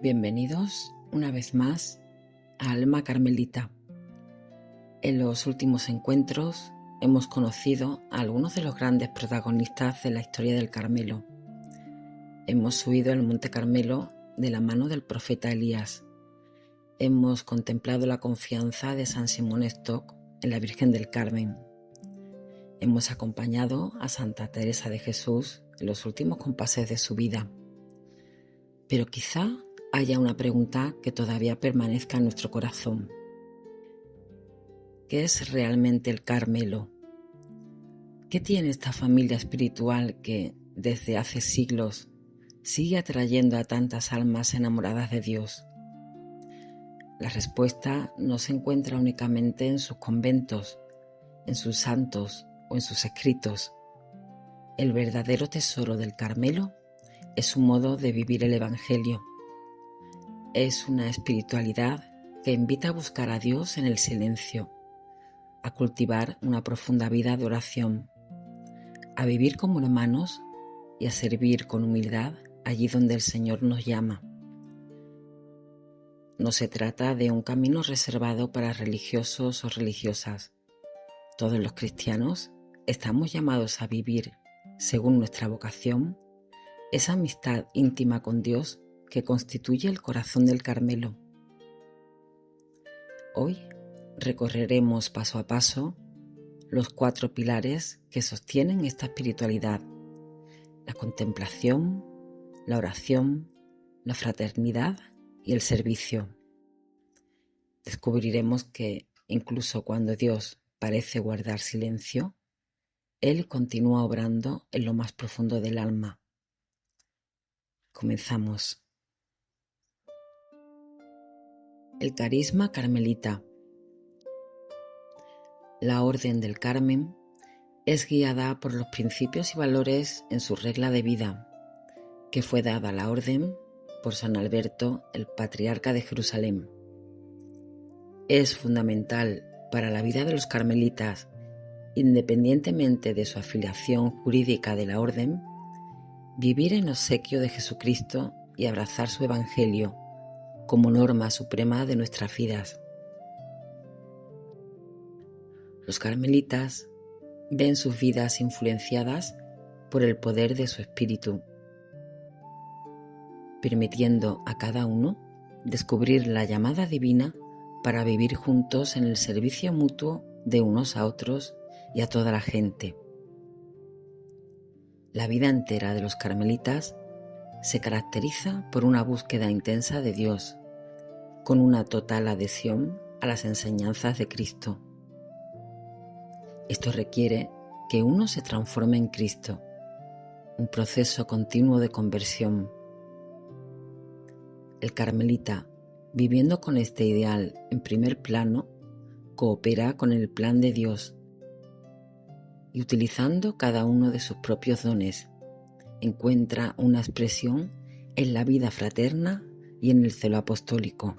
Bienvenidos una vez más a Alma Carmelita. En los últimos encuentros hemos conocido a algunos de los grandes protagonistas de la historia del Carmelo. Hemos subido al Monte Carmelo de la mano del profeta Elías. Hemos contemplado la confianza de San Simón Stock en la Virgen del Carmen. Hemos acompañado a Santa Teresa de Jesús en los últimos compases de su vida. Pero quizá haya una pregunta que todavía permanezca en nuestro corazón. ¿Qué es realmente el Carmelo? ¿Qué tiene esta familia espiritual que, desde hace siglos, sigue atrayendo a tantas almas enamoradas de Dios? La respuesta no se encuentra únicamente en sus conventos, en sus santos o en sus escritos. El verdadero tesoro del Carmelo es su modo de vivir el Evangelio. Es una espiritualidad que invita a buscar a Dios en el silencio, a cultivar una profunda vida de oración, a vivir como hermanos y a servir con humildad allí donde el Señor nos llama. No se trata de un camino reservado para religiosos o religiosas. Todos los cristianos estamos llamados a vivir, según nuestra vocación, esa amistad íntima con Dios que constituye el corazón del Carmelo. Hoy recorreremos paso a paso los 4 pilares que sostienen esta espiritualidad: la contemplación, la oración, la fraternidad y el servicio. Descubriremos que incluso cuando Dios parece guardar silencio, Él continúa obrando en lo más profundo del alma. Comenzamos. El carisma carmelita. La Orden del Carmen es guiada por los principios y valores en su regla de vida, que fue dada a la Orden por San Alberto, el Patriarca de Jerusalén. Es fundamental para la vida de los carmelitas, independientemente de su afiliación jurídica de la Orden, vivir en obsequio de Jesucristo y abrazar su Evangelio como norma suprema de nuestras vidas. Los carmelitas ven sus vidas influenciadas por el poder de su espíritu, permitiendo a cada uno descubrir la llamada divina para vivir juntos en el servicio mutuo de unos a otros y a toda la gente. La vida entera de los carmelitas se caracteriza por una búsqueda intensa de Dios, con una total adhesión a las enseñanzas de Cristo. Esto requiere que uno se transforme en Cristo, un proceso continuo de conversión. El carmelita, viviendo con este ideal en primer plano, coopera con el plan de Dios y, utilizando cada uno de sus propios dones, encuentra una expresión en la vida fraterna y en el celo apostólico.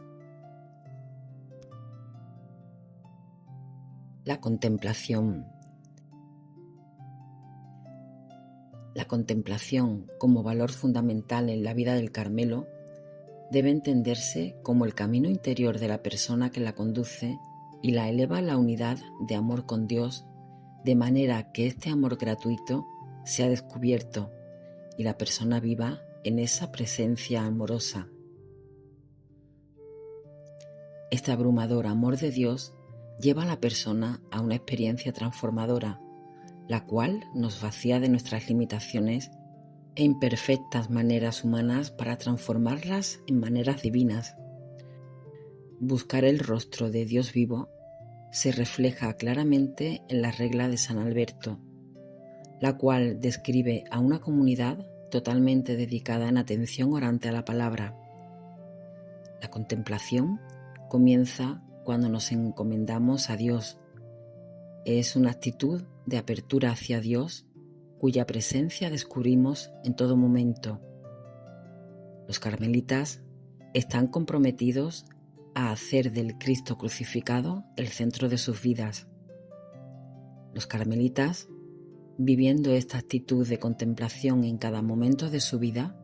La contemplación. La contemplación, como valor fundamental en la vida del Carmelo, debe entenderse como el camino interior de la persona que la conduce y la eleva a la unidad de amor con Dios, de manera que este amor gratuito sea descubierto y la persona viva en esa presencia amorosa. Este abrumador amor de Dios lleva a la persona a una experiencia transformadora, la cual nos vacía de nuestras limitaciones e imperfectas maneras humanas para transformarlas en maneras divinas. Buscar el rostro de Dios vivo se refleja claramente en la regla de San Alberto, la cual describe a una comunidad totalmente dedicada en atención orante a la palabra. La contemplación comienza cuando nos encomendamos a Dios. Es una actitud de apertura hacia Dios, cuya presencia descubrimos en todo momento. Los carmelitas están comprometidos a hacer del Cristo crucificado el centro de sus vidas. Los carmelitas, viviendo esta actitud de contemplación en cada momento de su vida,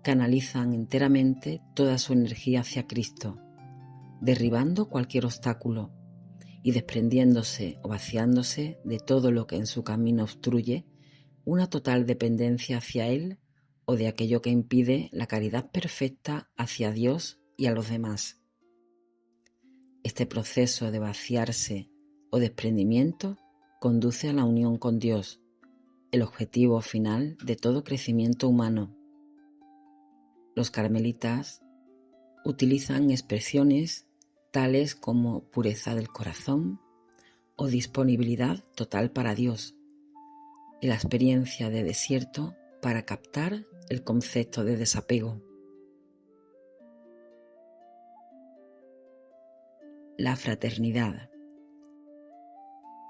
canalizan enteramente toda su energía hacia Cristo, derribando cualquier obstáculo y desprendiéndose o vaciándose de todo lo que en su camino obstruye una total dependencia hacia Él o de aquello que impide la caridad perfecta hacia Dios y a los demás. Este proceso de vaciarse o desprendimiento conduce a la unión con Dios, el objetivo final de todo crecimiento humano. Los carmelitas utilizan expresiones tales como pureza del corazón o disponibilidad total para Dios y la experiencia de desierto para captar el concepto de desapego. La fraternidad.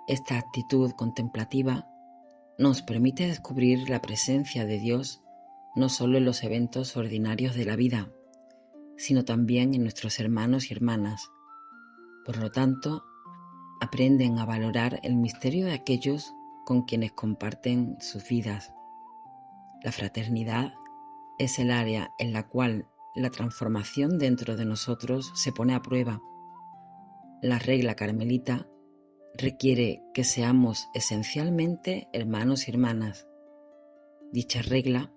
Esta actitud contemplativa nos permite descubrir la presencia de Dios no solo en los eventos ordinarios de la vida, sino también en nuestros hermanos y hermanas. Por lo tanto, aprenden a valorar el misterio de aquellos con quienes comparten sus vidas. La fraternidad es el área en la cual la transformación dentro de nosotros se pone a prueba. La regla carmelita requiere que seamos esencialmente hermanos y hermanas. Dicha regla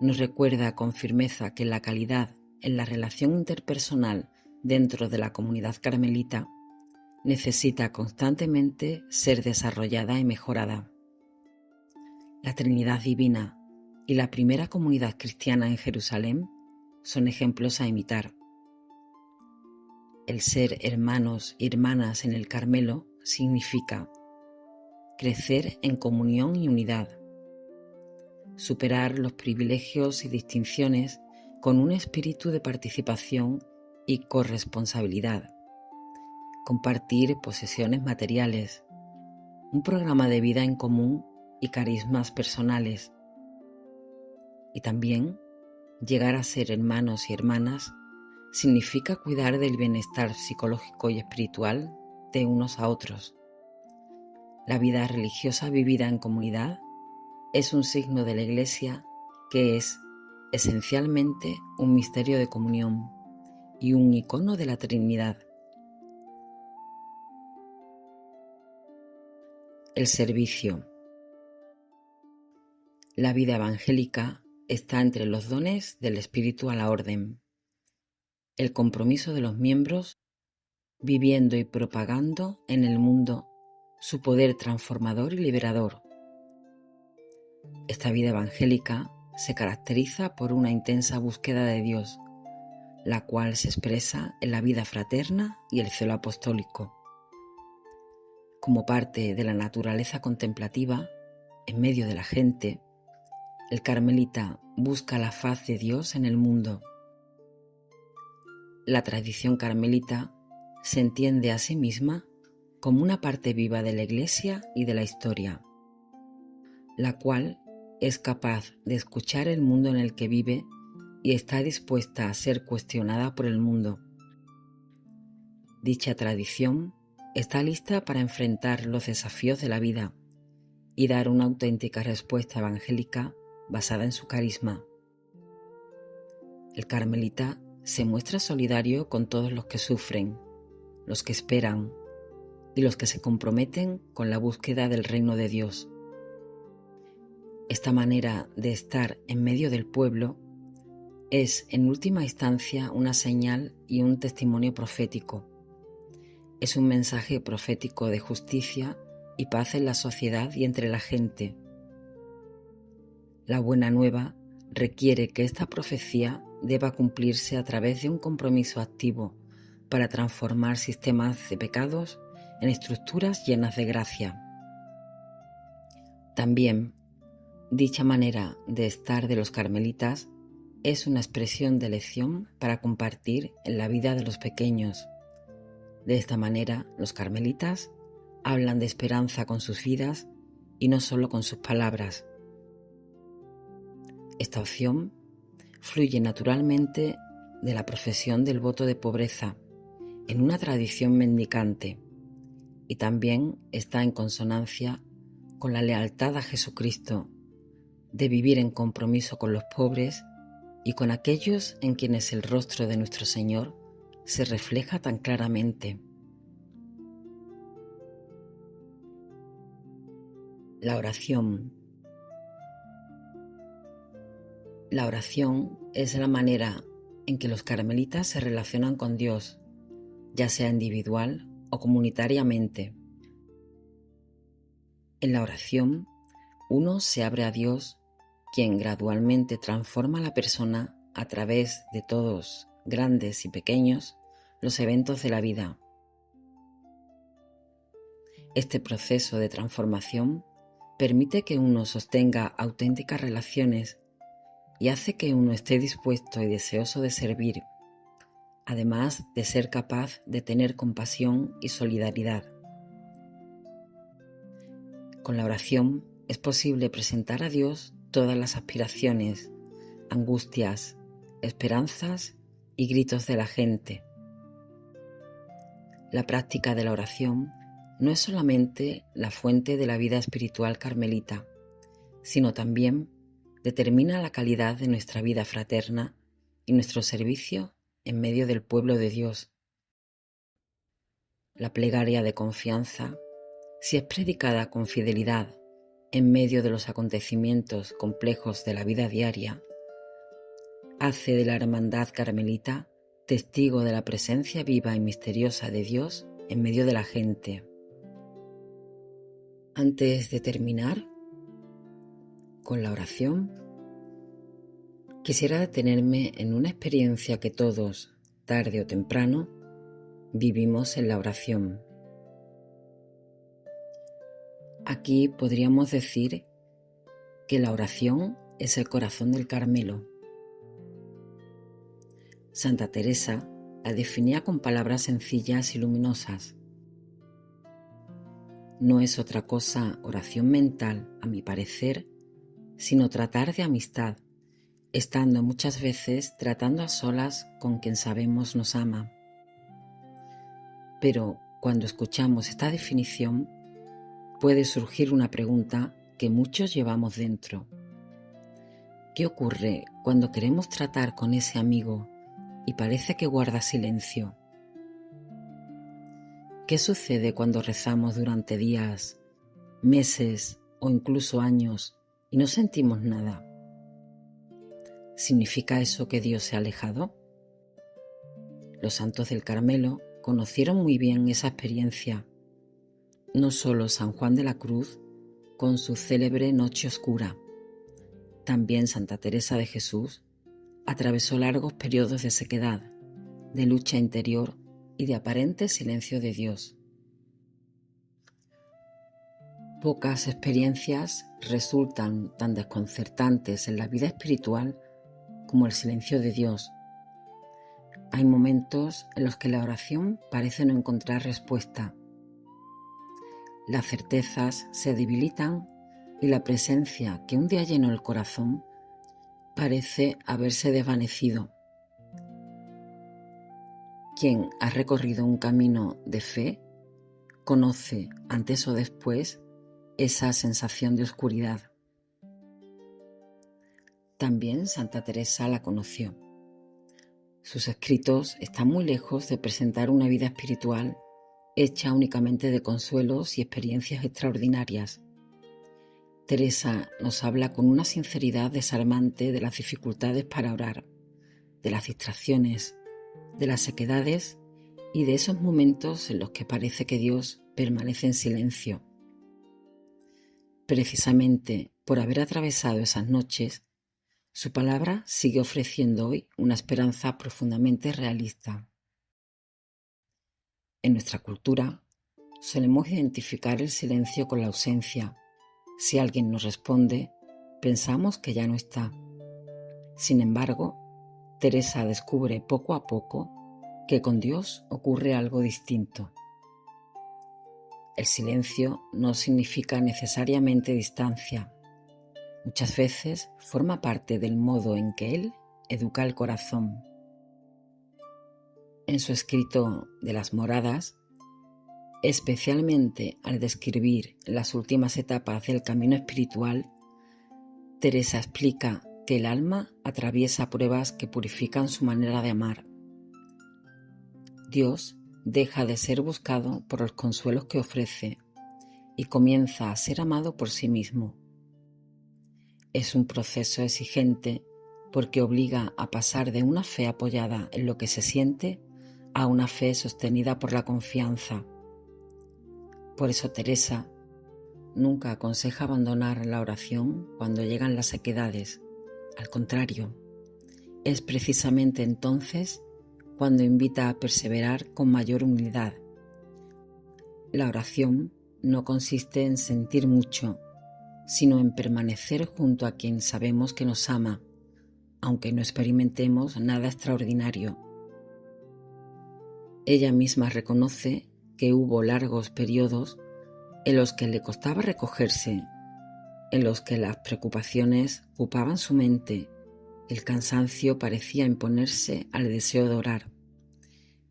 nos recuerda con firmeza que la calidad en la relación interpersonal dentro de la comunidad carmelita necesita constantemente ser desarrollada y mejorada. La Trinidad Divina y la primera comunidad cristiana en Jerusalén son ejemplos a imitar. El ser hermanos y hermanas en el Carmelo significa crecer en comunión y unidad, superar los privilegios y distinciones con un espíritu de participación y corresponsabilidad, compartir posesiones materiales, un programa de vida en común y carismas personales, y también llegar a ser hermanos y hermanas significa cuidar del bienestar psicológico y espiritual de unos a otros. La vida religiosa vivida en comunidad es un signo de la Iglesia que es esencialmente un misterio de comunión y un icono de la Trinidad. El servicio. La vida evangélica está entre los dones del Espíritu a la orden. El compromiso de los miembros viviendo y propagando en el mundo su poder transformador y liberador. Esta vida evangélica se caracteriza por una intensa búsqueda de Dios, la cual se expresa en la vida fraterna y el celo apostólico. Como parte de la naturaleza contemplativa, en medio de la gente, el carmelita busca la faz de Dios en el mundo. La tradición carmelita se entiende a sí misma como una parte viva de la Iglesia y de la historia, la cual es capaz de escuchar el mundo en el que vive y está dispuesta a ser cuestionada por el mundo. Dicha tradición está lista para enfrentar los desafíos de la vida y dar una auténtica respuesta evangélica basada en su carisma. El carmelita se muestra solidario con todos los que sufren, los que esperan y los que se comprometen con la búsqueda del reino de Dios. Esta manera de estar en medio del pueblo es, en última instancia, una señal y un testimonio profético. Es un mensaje profético de justicia y paz en la sociedad y entre la gente. La buena nueva requiere que esta profecía deba cumplirse a través de un compromiso activo para transformar sistemas de pecados en estructuras llenas de gracia. También, dicha manera de estar de los carmelitas es una expresión de elección para compartir en la vida de los pequeños. De esta manera, los carmelitas hablan de esperanza con sus vidas y no solo con sus palabras. Esta opción fluye naturalmente de la profesión del voto de pobreza en una tradición mendicante y también está en consonancia con la lealtad a Jesucristo de vivir en compromiso con los pobres y con aquellos en quienes el rostro de nuestro Señor se refleja tan claramente. La oración. La oración es la manera en que los carmelitas se relacionan con Dios, ya sea individual o comunitariamente. En la oración, uno se abre a Dios, quien gradualmente transforma a la persona a través de todos, grandes y pequeños, los eventos de la vida. Este proceso de transformación permite que uno sostenga auténticas relaciones y hace que uno esté dispuesto y deseoso de servir, además de ser capaz de tener compasión y solidaridad. Con la oración es posible presentar a Dios todas las aspiraciones, angustias, esperanzas y gritos de la gente. La práctica de la oración no es solamente la fuente de la vida espiritual carmelita, sino también determina la calidad de nuestra vida fraterna y nuestro servicio en medio del pueblo de Dios. La plegaria de confianza, si es predicada con fidelidad en medio de los acontecimientos complejos de la vida diaria, hace de la hermandad carmelita testigo de la presencia viva y misteriosa de Dios en medio de la gente. Antes de terminar con la oración, quisiera detenerme en una experiencia que todos, tarde o temprano, vivimos en la oración. Aquí podríamos decir que la oración es el corazón del Carmelo. Santa Teresa la definía con palabras sencillas y luminosas. No es otra cosa oración mental, a mi parecer, sino tratar de amistad, estando muchas veces tratando a solas con quien sabemos nos ama. Pero cuando escuchamos esta definición, puede surgir una pregunta que muchos llevamos dentro. ¿Qué ocurre cuando queremos tratar con ese amigo y parece que guarda silencio? ¿Qué sucede cuando rezamos durante días, meses o incluso años y no sentimos nada? ¿Significa eso que Dios se ha alejado? Los santos del Carmelo conocieron muy bien esa experiencia. No solo San Juan de la Cruz, con su célebre Noche Oscura, también Santa Teresa de Jesús atravesó largos periodos de sequedad, de lucha interior y de aparente silencio de Dios. Pocas experiencias resultan tan desconcertantes en la vida espiritual como el silencio de Dios. Hay momentos en los que la oración parece no encontrar respuesta. Las certezas se debilitan y la presencia que un día llenó el corazón parece haberse desvanecido. Quien ha recorrido un camino de fe conoce antes o después esa sensación de oscuridad. También Santa Teresa la conoció. Sus escritos están muy lejos de presentar una vida espiritual hecha únicamente de consuelos y experiencias extraordinarias. Teresa nos habla con una sinceridad desarmante de las dificultades para orar, de las distracciones, de las sequedades y de esos momentos en los que parece que Dios permanece en silencio. Precisamente por haber atravesado esas noches, su palabra sigue ofreciendo hoy una esperanza profundamente realista. En nuestra cultura, solemos identificar el silencio con la ausencia. Si alguien nos responde, pensamos que ya no está. Sin embargo, Teresa descubre poco a poco que con Dios ocurre algo distinto. El silencio no significa necesariamente distancia. Muchas veces forma parte del modo en que Él educa el corazón. En su escrito de las moradas, especialmente al describir las últimas etapas del camino espiritual, Teresa explica que que el alma atraviesa pruebas que purifican su manera de amar. Dios deja de ser buscado por los consuelos que ofrece y comienza a ser amado por sí mismo. Es un proceso exigente porque obliga a pasar de una fe apoyada en lo que se siente a una fe sostenida por la confianza. Por eso Teresa nunca aconseja abandonar la oración cuando llegan las sequedades. Al contrario, es precisamente entonces cuando invita a perseverar con mayor humildad. La oración no consiste en sentir mucho, sino en permanecer junto a quien sabemos que nos ama, aunque no experimentemos nada extraordinario. Ella misma reconoce que hubo largos periodos en los que le costaba recogerse, en los que las preocupaciones ocupaban su mente, el cansancio parecía imponerse al deseo de orar,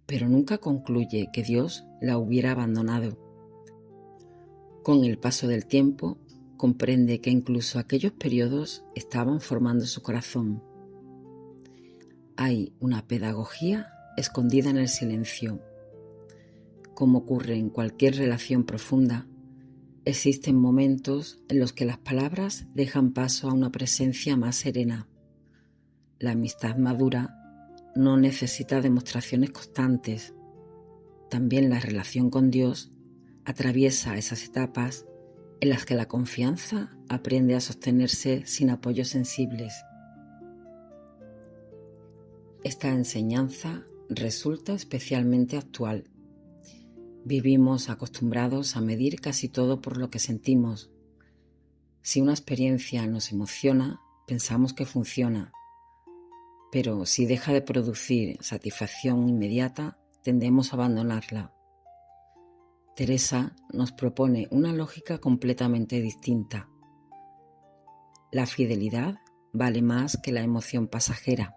pero nunca concluye que Dios la hubiera abandonado. Con el paso del tiempo, comprende que incluso aquellos periodos estaban formando su corazón. Hay una pedagogía escondida en el silencio. Como ocurre en cualquier relación profunda, existen momentos en los que las palabras dejan paso a una presencia más serena. La amistad madura no necesita demostraciones constantes. También la relación con Dios atraviesa esas etapas en las que la confianza aprende a sostenerse sin apoyos sensibles. Esta enseñanza resulta especialmente actual. Vivimos acostumbrados a medir casi todo por lo que sentimos. Si una experiencia nos emociona, pensamos que funciona, pero si deja de producir satisfacción inmediata, tendemos a abandonarla. Teresa nos propone una lógica completamente distinta. La fidelidad vale más que la emoción pasajera.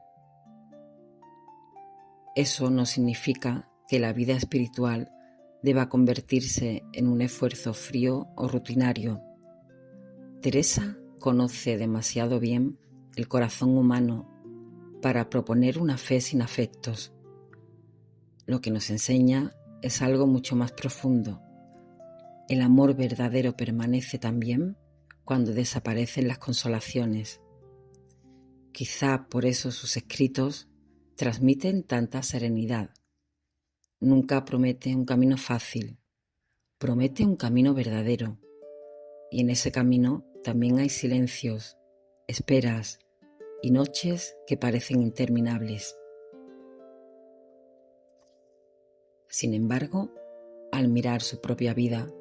Eso no significa que la vida espiritual deba convertirse en un esfuerzo frío o rutinario. Teresa conoce demasiado bien el corazón humano para proponer una fe sin afectos. Lo que nos enseña es algo mucho más profundo. El amor verdadero permanece también cuando desaparecen las consolaciones. Quizá por eso sus escritos transmiten tanta serenidad. Nunca promete un camino fácil, promete un camino verdadero. Y en ese camino también hay silencios, esperas y noches que parecen interminables. Sin embargo, al mirar su propia vida,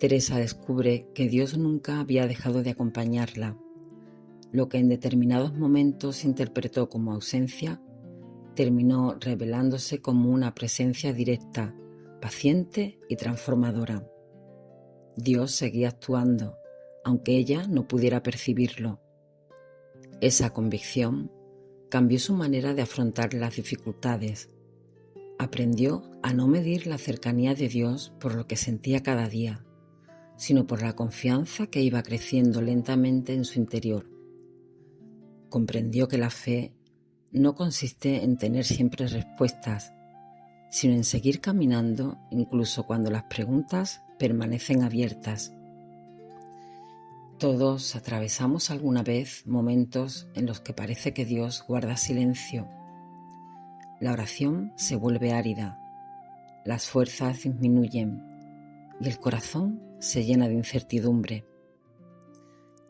Teresa descubre que Dios nunca había dejado de acompañarla. Lo que en determinados momentos interpretó como ausencia, terminó revelándose como una presencia directa, paciente y transformadora. Dios seguía actuando, aunque ella no pudiera percibirlo. Esa convicción cambió su manera de afrontar las dificultades. Aprendió a no medir la cercanía de Dios por lo que sentía cada día, sino por la confianza que iba creciendo lentamente en su interior. Comprendió que la fe no consiste en tener siempre respuestas, sino en seguir caminando incluso cuando las preguntas permanecen abiertas. Todos atravesamos alguna vez momentos en los que parece que Dios guarda silencio. La oración se vuelve árida, las fuerzas disminuyen y el corazón se llena de incertidumbre.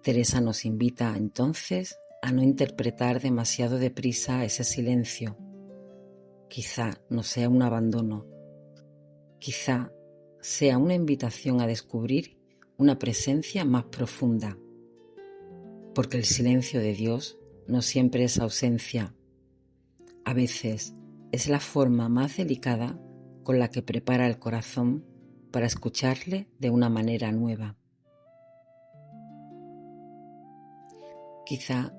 Teresa nos invita entonces a no interpretar demasiado deprisa ese silencio. Quizá no sea un abandono, quizá sea una invitación a descubrir una presencia más profunda, porque el silencio de Dios no siempre es ausencia. A veces es la forma más delicada con la que prepara el corazón para escucharle de una manera nueva. Quizá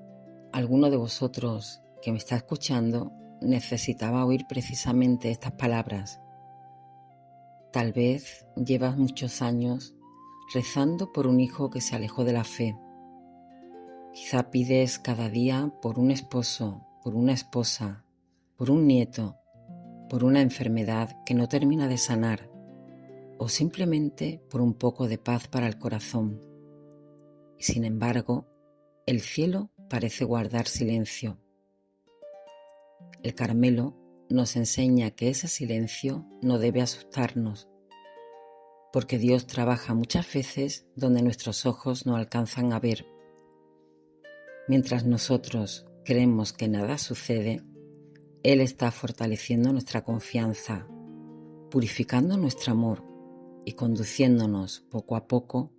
alguno de vosotros que me está escuchando necesitaba oír precisamente estas palabras. Tal vez llevas muchos años rezando por un hijo que se alejó de la fe. Quizá pides cada día por un esposo, por una esposa, por un nieto, por una enfermedad que no termina de sanar, o simplemente por un poco de paz para el corazón. Y sin embargo, el cielo parece guardar silencio. El Carmelo nos enseña que ese silencio no debe asustarnos, porque Dios trabaja muchas veces donde nuestros ojos no alcanzan a ver. Mientras nosotros creemos que nada sucede, Él está fortaleciendo nuestra confianza, purificando nuestro amor y conduciéndonos poco a poco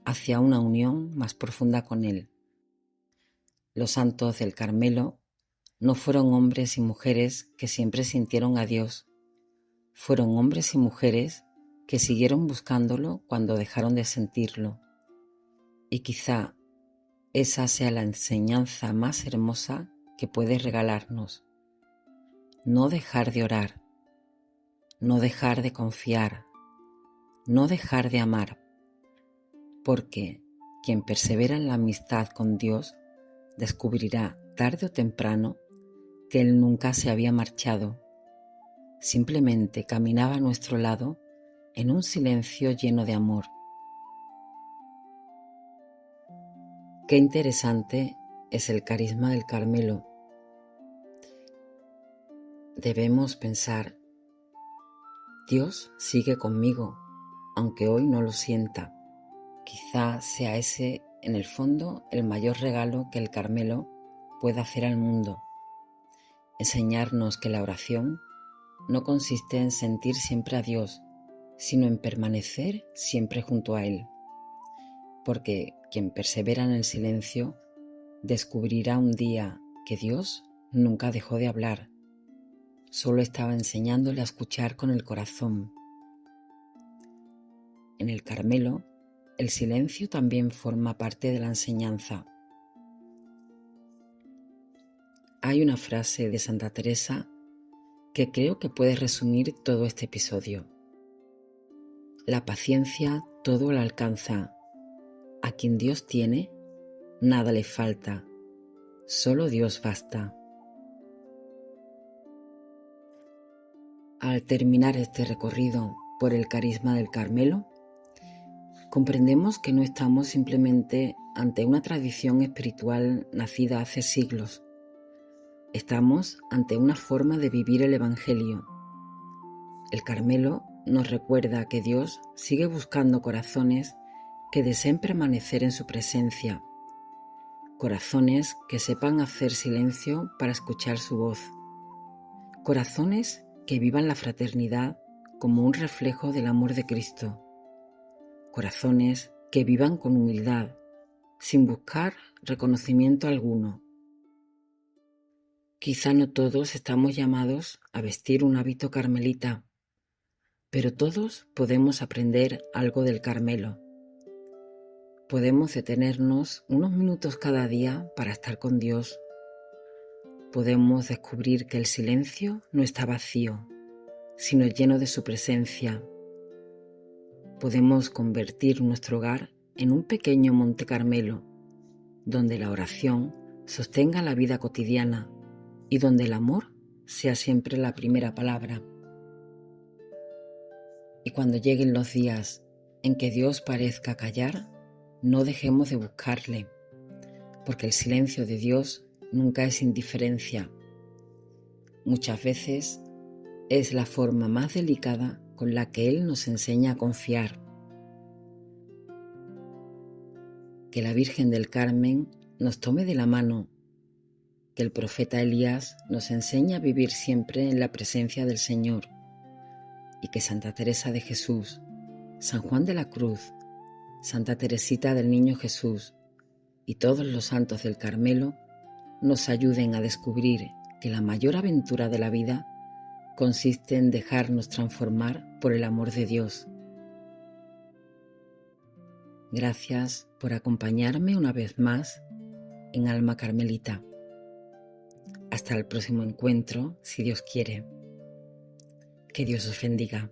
hacia una unión más profunda con Él. Los santos del Carmelo no fueron hombres y mujeres que siempre sintieron a Dios, fueron hombres y mujeres que siguieron buscándolo cuando dejaron de sentirlo. Y quizá esa sea la enseñanza más hermosa que puede regalarnos. No dejar de orar, no dejar de confiar, no dejar de amar, porque quien persevera en la amistad con Dios descubrirá tarde o temprano que Él nunca se había marchado, simplemente caminaba a nuestro lado en un silencio lleno de amor. Qué interesante es el carisma del Carmelo. Debemos pensar, Dios sigue conmigo, aunque hoy no lo sienta. Quizá sea ese, en el fondo, el mayor regalo que el Carmelo puede hacer al mundo. Enseñarnos que la oración no consiste en sentir siempre a Dios, sino en permanecer siempre junto a Él. Porque quien persevera en el silencio descubrirá un día que Dios nunca dejó de hablar, solo estaba enseñándole a escuchar con el corazón. En el Carmelo, el silencio también forma parte de la enseñanza. Hay una frase de Santa Teresa que creo que puede resumir todo este episodio. La paciencia todo lo alcanza. A quien Dios tiene, nada le falta. Solo Dios basta. Al terminar este recorrido por el carisma del Carmelo, comprendemos que no estamos simplemente ante una tradición espiritual nacida hace siglos. Estamos ante una forma de vivir el Evangelio. El Carmelo nos recuerda que Dios sigue buscando corazones que deseen permanecer en su presencia, corazones que sepan hacer silencio para escuchar su voz, corazones que vivan la fraternidad como un reflejo del amor de Cristo, corazones que vivan con humildad, sin buscar reconocimiento alguno. Quizá no todos estamos llamados a vestir un hábito carmelita, pero todos podemos aprender algo del Carmelo. Podemos detenernos unos minutos cada día para estar con Dios. Podemos descubrir que el silencio no está vacío, sino lleno de su presencia. Podemos convertir nuestro hogar en un pequeño Monte Carmelo, donde la oración sostenga la vida cotidiana y donde el amor sea siempre la primera palabra. Y cuando lleguen los días en que Dios parezca callar, no dejemos de buscarle, porque el silencio de Dios nunca es indiferencia. Muchas veces es la forma más delicada con la que Él nos enseña a confiar. Que la Virgen del Carmen nos tome de la mano, que el profeta Elías nos enseñe a vivir siempre en la presencia del Señor, y que Santa Teresa de Jesús, San Juan de la Cruz, Santa Teresita del Niño Jesús y todos los santos del Carmelo nos ayuden a descubrir que la mayor aventura de la vida consiste en dejarnos transformar por el amor de Dios. Gracias por acompañarme una vez más en Alma Carmelita. Hasta el próximo encuentro, si Dios quiere. Que Dios os bendiga.